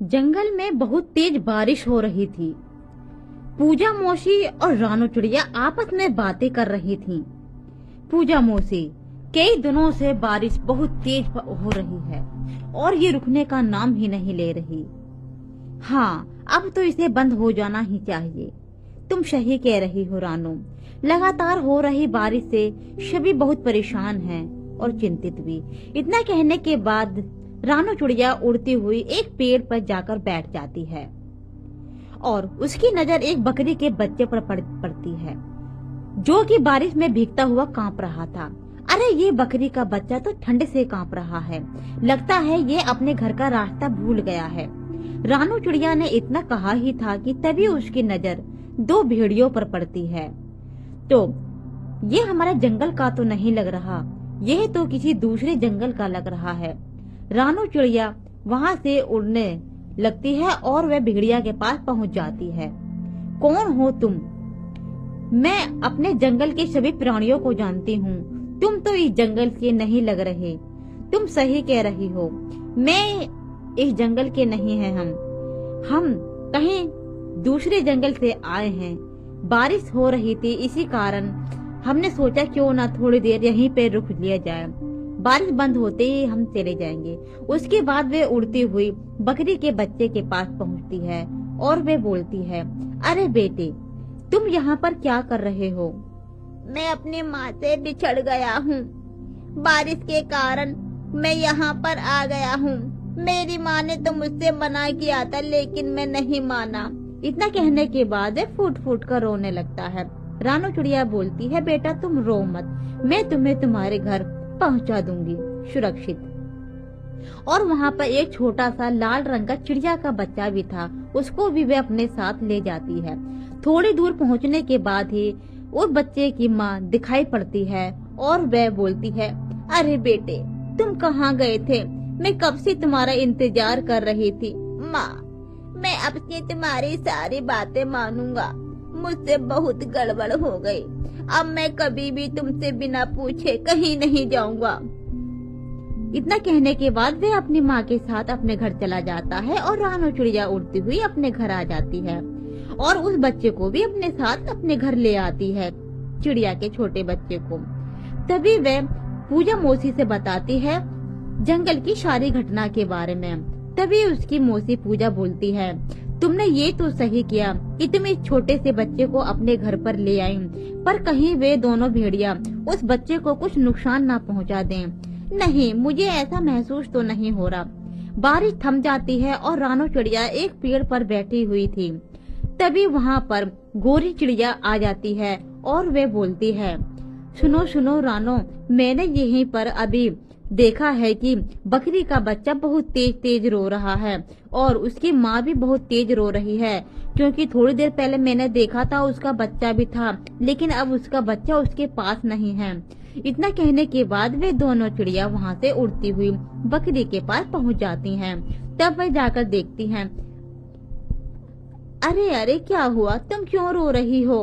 जंगल में बहुत तेज बारिश हो रही थी। पूजा मौसी और रानू चिड़िया आपस में बातें कर रही थीं। पूजा मौसी, कई दिनों से बारिश बहुत तेज हो रही है और ये रुकने का नाम ही नहीं ले रही। हाँ, अब तो इसे बंद हो जाना ही चाहिए। तुम सही कह रही हो रानू। लगातार हो रही बारिश से सभी बहुत परेशान हैं और चिंतित भी। इतना कहने के बाद रानू चिड़िया उड़ती हुई एक पेड़ पर जाकर बैठ जाती है और उसकी नजर एक बकरी के बच्चे पर पड़ती है जो कि बारिश में भीगता हुआ कांप रहा था। अरे, ये बकरी का बच्चा तो ठंड से कांप रहा है। लगता है ये अपने घर का रास्ता भूल गया है। रानू चिड़िया ने इतना कहा ही था कि तभी उसकी नजर दो भेड़ियों पर पड़ती है। तो ये हमारे जंगल का तो नहीं लग रहा, यह तो किसी दूसरे जंगल का लग रहा है। रानू चिड़िया वहां से उड़ने लगती है और वह भेड़िया के पास पहुंच जाती है। कौन हो तुम? मैं अपने जंगल के सभी प्राणियों को जानती हूँ। तुम तो इस जंगल के नहीं लग रहे। तुम सही कह रही हो, मैं इस जंगल के नहीं हैं। हम कहीं दूसरे जंगल से आए हैं। बारिश हो रही थी, इसी कारण हमने सोचा क्यों ना थोड़ी देर यहीं पे रुक लिया जाए। बारिश बंद होते ही हम चले जाएंगे। उसके बाद वे उड़ती हुई बकरी के बच्चे के पास पहुंचती है और वे बोलती है, अरे बेटे, तुम यहाँ पर क्या कर रहे हो? मैं अपनी माँ से बिछड़ गया हूँ। बारिश के कारण मैं यहाँ पर आ गया हूँ। मेरी माँ ने तो मुझसे मना किया था, लेकिन मैं नहीं माना। इतना कहने के बाद फूट फूट कर रोने लगता है। रानू चिड़िया बोलती है, बेटा तुम रो मत, मैं तुम्हें तुम्हारे घर पहुंचा दूंगी सुरक्षित। और वहाँ पर एक छोटा सा लाल रंग का चिड़िया का बच्चा भी था, उसको भी वे अपने साथ ले जाती है। थोड़ी दूर पहुँचने के बाद ही उस बच्चे की माँ दिखाई पड़ती है और वह बोलती है, अरे बेटे, तुम कहाँ गए थे? मैं कब से तुम्हारा इंतजार कर रही थी। माँ, मैं अब से तुम्हारी सारी बातें मानूंगा। मुझसे बहुत गड़बड़ हो गई। अब मैं कभी भी तुमसे बिना पूछे कहीं नहीं जाऊंगा। इतना कहने के बाद वे अपनी माँ के साथ अपने घर चला जाता है और रानू चिड़िया उड़ती हुई अपने घर आ जाती है और उस बच्चे को भी अपने साथ अपने घर ले आती है, चिड़िया के छोटे बच्चे को। तभी वे पूजा मौसी से बताती है जंगल की सारी घटना के बारे में। तभी उसकी मौसी पूजा बोलती है, तुमने ये तो सही किया कि तुम इस छोटे से बच्चे को अपने घर पर ले आई, पर कहीं वे दोनों भेड़िया उस बच्चे को कुछ नुकसान ना पहुंचा दें। नहीं, मुझे ऐसा महसूस तो नहीं हो रहा। बारिश थम जाती है और रानू चिड़िया एक पेड़ पर बैठी हुई थी। तभी वहाँ पर गोरी चिड़िया आ जाती है और वे बोलती है, सुनो सुनो रानू, मैंने यहीं पर अभी देखा है कि बकरी का बच्चा बहुत तेज तेज रो रहा है और उसकी माँ भी बहुत तेज रो रही है, क्योंकि थोड़ी देर पहले मैंने देखा था उसका बच्चा भी था, लेकिन अब उसका बच्चा उसके पास नहीं है। इतना कहने के बाद वे दोनों चिड़िया वहाँ से उड़ती हुई बकरी के पास पहुँच जाती हैं। तब वह जाकर देखती हैं, अरे अरे, क्या हुआ? तुम क्यों रो रही हो?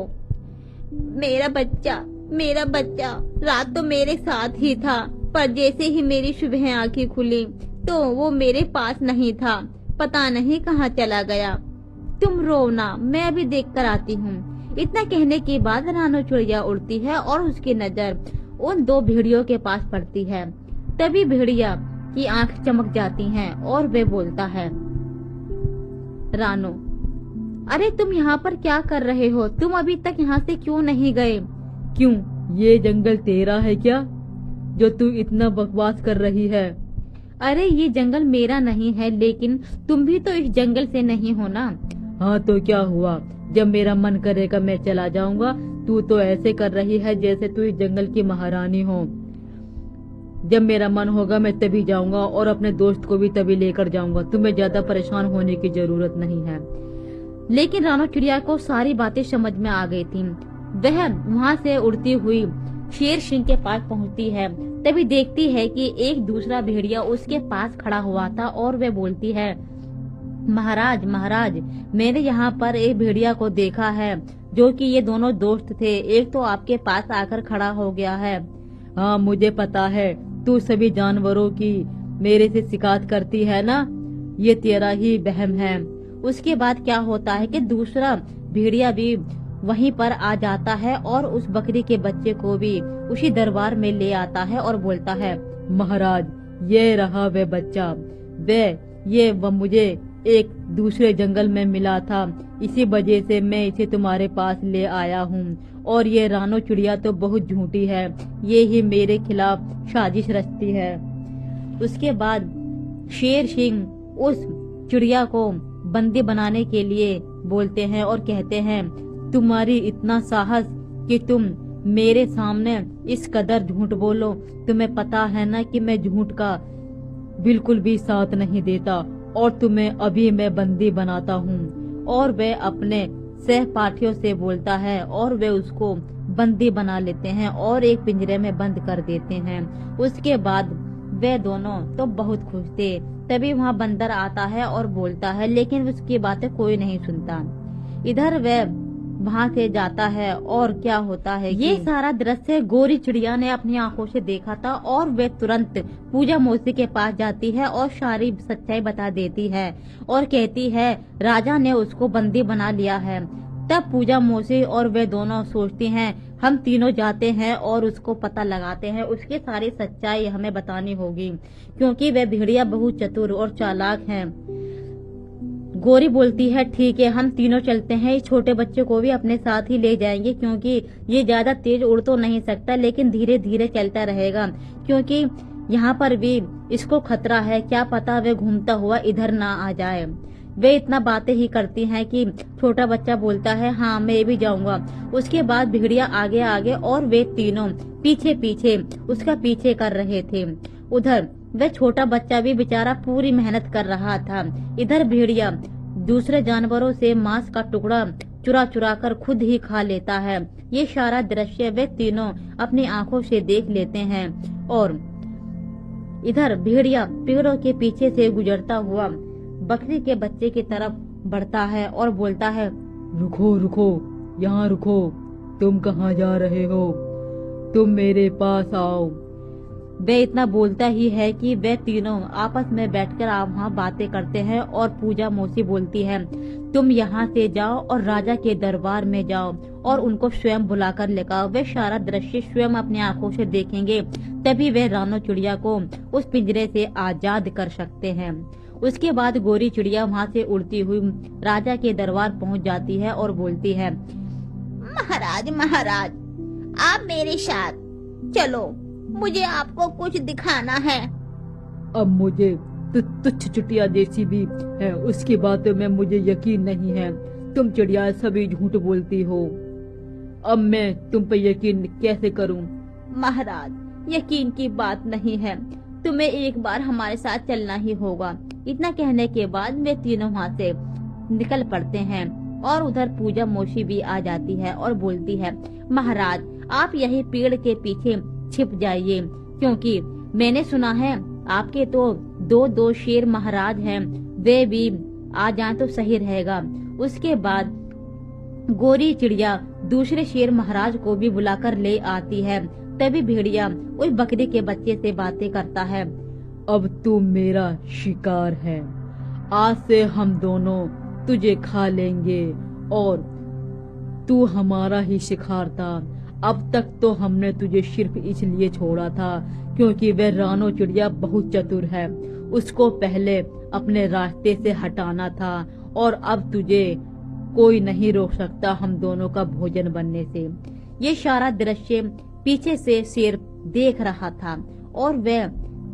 मेरा बच्चा रात तो मेरे साथ ही था, पर जैसे ही मेरी सुबह आंखें खुली तो वो मेरे पास नहीं था। पता नहीं कहाँ चला गया। तुम रो ना, मैं अभी देख कर आती हूँ। इतना कहने के बाद रानू चिड़िया उड़ती है और उसकी नजर उन दो भेड़ियों के पास पड़ती है। तभी भेड़िया की आंख चमक जाती हैं और वे बोलता है, रानू, अरे तुम यहाँ पर क्या कर रहे हो? तुम अभी तक यहाँ से क्यों नहीं गए? क्यों, ये जंगल तेरा है क्या, जो तू इतना बकवास कर रही है? अरे, ये जंगल मेरा नहीं है, लेकिन तुम भी तो इस जंगल से नहीं हो ना। हाँ तो क्या हुआ, जब मेरा मन करेगा मैं चला जाऊंगा। तू तो ऐसे कर रही है जैसे तू इस जंगल की महारानी हो। जब मेरा मन होगा मैं तभी जाऊंगा और अपने दोस्त को भी तभी लेकर जाऊंगा। तुम्हें ज्यादा परेशान होने की जरूरत नहीं है। लेकिन रानू चिड़िया को सारी बातें समझ में आ गई थी। वह वहाँ से उड़ती हुई शेर सिंह के पास पहुँचती है। तभी देखती है कि एक दूसरा भेड़िया उसके पास खड़ा हुआ था और वह बोलती है, महाराज महाराज, मैंने यहाँ पर एक भेड़िया को देखा है जो कि ये दोनों दोस्त थे। एक तो आपके पास आकर खड़ा हो गया है। हाँ, मुझे पता है, तू सभी जानवरों की मेरे से शिकायत करती है ना। ये तेरा ही वहम है। उसके बाद क्या होता है कि दूसरा भेड़िया भी वहीं पर आ जाता है और उस बकरी के बच्चे को भी उसी दरबार में ले आता है और बोलता है, महाराज, ये रहा वह बच्चा, वह मुझे एक दूसरे जंगल में मिला था, इसी वजह से मैं इसे तुम्हारे पास ले आया हूँ। और ये रानो चिड़िया तो बहुत झूठी है, ये ही मेरे खिलाफ साजिश रचती है। उसके बाद शेर सिंह उस चिड़िया को बंदी बनाने के लिए बोलते हैं और कहते हैं, तुम्हारी इतना साहस कि तुम मेरे सामने इस कदर झूठ बोलो, तुम्हें पता है ना कि मैं झूठ का बिल्कुल भी साथ नहीं देता, और तुम्हें अभी मैं बंदी बनाता हूँ। और वह अपने सहपाठियों से बोलता है और वे उसको बंदी बना लेते हैं और एक पिंजरे में बंद कर देते हैं। उसके बाद वे दोनों तो बहुत खुश थे। तभी वहाँ बंदर आता है और बोलता है, लेकिन उसकी बातें कोई नहीं सुनता। इधर वह वहाँ से जाता है और क्या होता है, ये सारा दृश्य गोरी चिड़िया ने अपनी आंखों से देखा था और वे तुरंत पूजा मौसी के पास जाती है और सारी सच्चाई बता देती है और कहती है राजा ने उसको बंदी बना लिया है। तब पूजा मौसी और वे दोनों सोचती हैं, हम तीनों जाते हैं और उसको पता लगाते हैं, उसकी सारी सच्चाई हमें बतानी होगी, क्योंकि वे भेड़िया बहुत चतुर और चालाक हैं। गोरी बोलती है, ठीक है, हम तीनों चलते हैं, इस छोटे बच्चे को भी अपने साथ ही ले जाएंगे, क्योंकि ये ज्यादा तेज उड़ तो नहीं सकता, लेकिन धीरे धीरे चलता रहेगा, क्योंकि यहाँ पर भी इसको खतरा है, क्या पता वे घूमता हुआ इधर ना आ जाए। वे इतना बातें ही करती हैं कि छोटा बच्चा बोलता है, हाँ मैं भी जाऊंगा। उसके बाद भेड़िया आगे आगे और वे तीनों पीछे पीछे उसका पीछे कर रहे थे। उधर वह छोटा बच्चा भी बेचारा पूरी मेहनत कर रहा था। इधर भेड़िया दूसरे जानवरों से मांस का टुकड़ा चुरा चुरा कर खुद ही खा लेता है। ये सारा दृश्य वे तीनों अपनी आंखों से देख लेते हैं और इधर भेड़िया पेड़ों के पीछे से गुजरता हुआ बकरी के बच्चे की तरफ बढ़ता है और बोलता है, रुको रुको, यहाँ रुको, तुम कहाँ जा रहे हो, तुम मेरे पास आओ। वे इतना बोलता ही है कि वे तीनों आपस में बैठकर वहाँ बातें करते हैं और पूजा मौसी बोलती है, तुम यहाँ से जाओ और राजा के दरबार में जाओ और उनको स्वयं बुलाकर लेकर आओ। वे सारा दृश्य स्वयं अपनी आंखों से देखेंगे, तभी वे रानो चिड़िया को उस पिंजरे से आजाद कर सकते हैं। उसके बाद गोरी चिड़िया वहाँ से उड़ती हुई राजा के दरबार पहुँच जाती है और बोलती है, महाराज महाराज, आप मेरे साथ चलो, मुझे आपको कुछ दिखाना है। अब मुझे तुच्छ चुटिया जैसी भी है उसकी बातों में मुझे यकीन नहीं है, तुम चिड़िया सभी झूठ बोलती हो, अब मैं तुम पे यकीन कैसे करूं? महाराज, यकीन की बात नहीं है, तुम्हें एक बार हमारे साथ चलना ही होगा। इतना कहने के बाद वे तीनों वहाँ से निकल पड़ते हैं और उधर पूजा मौसी भी आ जाती है और बोलती है, महाराज आप यही पेड़ के पीछे छिप जाइए, क्योंकि मैंने सुना है आपके तो दो शेर महाराज हैं, वे भी आ जाएं तो सही रहेगा। उसके बाद गोरी चिड़िया दूसरे शेर महाराज को भी बुलाकर ले आती है। तभी भेड़िया उस बकरी के बच्चे से बातें करता है, अब तू मेरा शिकार है, आज से हम दोनों तुझे खा लेंगे और तू हमारा ही शिकार था। अब तक तो हमने तुझे सिर्फ इसलिए छोड़ा था क्योंकि वह रानो चिड़िया बहुत चतुर है, उसको पहले अपने रास्ते से हटाना था और अब तुझे कोई नहीं रोक सकता हम दोनों का भोजन बनने से। ये सारा दृश्य पीछे से शेर देख रहा था और वह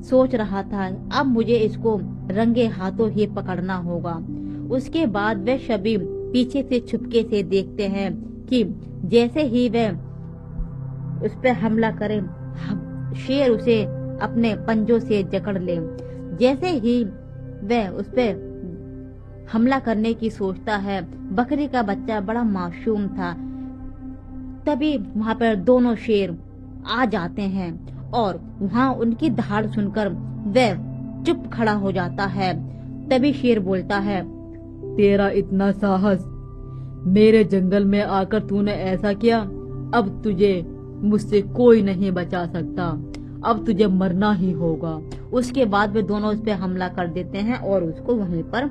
सोच रहा था, अब मुझे इसको रंगे हाथों ही पकड़ना होगा। उसके बाद वे सभी पीछे से छुपके से देखते हैं कि जैसे ही वह उस पर हमला करे, शेर उसे अपने पंजों से जकड़ ले। जैसे ही वह उस पर हमला करने की सोचता है, बकरी का बच्चा बड़ा मासूम था। तभी वहाँ पर दोनों शेर आ जाते हैं और वहाँ उनकी दहाड़ सुनकर वह चुप खड़ा हो जाता है। तभी शेर बोलता है, तेरा इतना साहस, मेरे जंगल में आकर तूने ऐसा किया, अब तुझे मुझसे कोई नहीं बचा सकता। अब तुझे मरना ही होगा। उसके बाद वे दोनों उस पर हमला कर देते हैं और उसको वहीं पर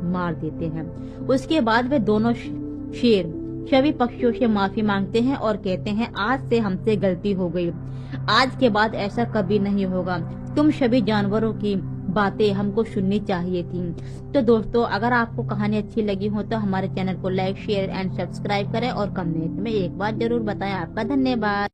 मार देते हैं। उसके बाद वे दोनों शेर सभी पक्षियों से माफी मांगते हैं और कहते हैं आज से हमसे गलती हो गई, आज के बाद ऐसा कभी नहीं होगा। तुम सभी जानवरों की बातें हमको सुननी चाहिए थी। तो दोस्तों, अगर आपको कहानी अच्छी लगी हो तो हमारे चैनल को लाइक, शेयर एंड सब्सक्राइब करें और कमेंट में एक बार जरूर बताएं। आपका धन्यवाद।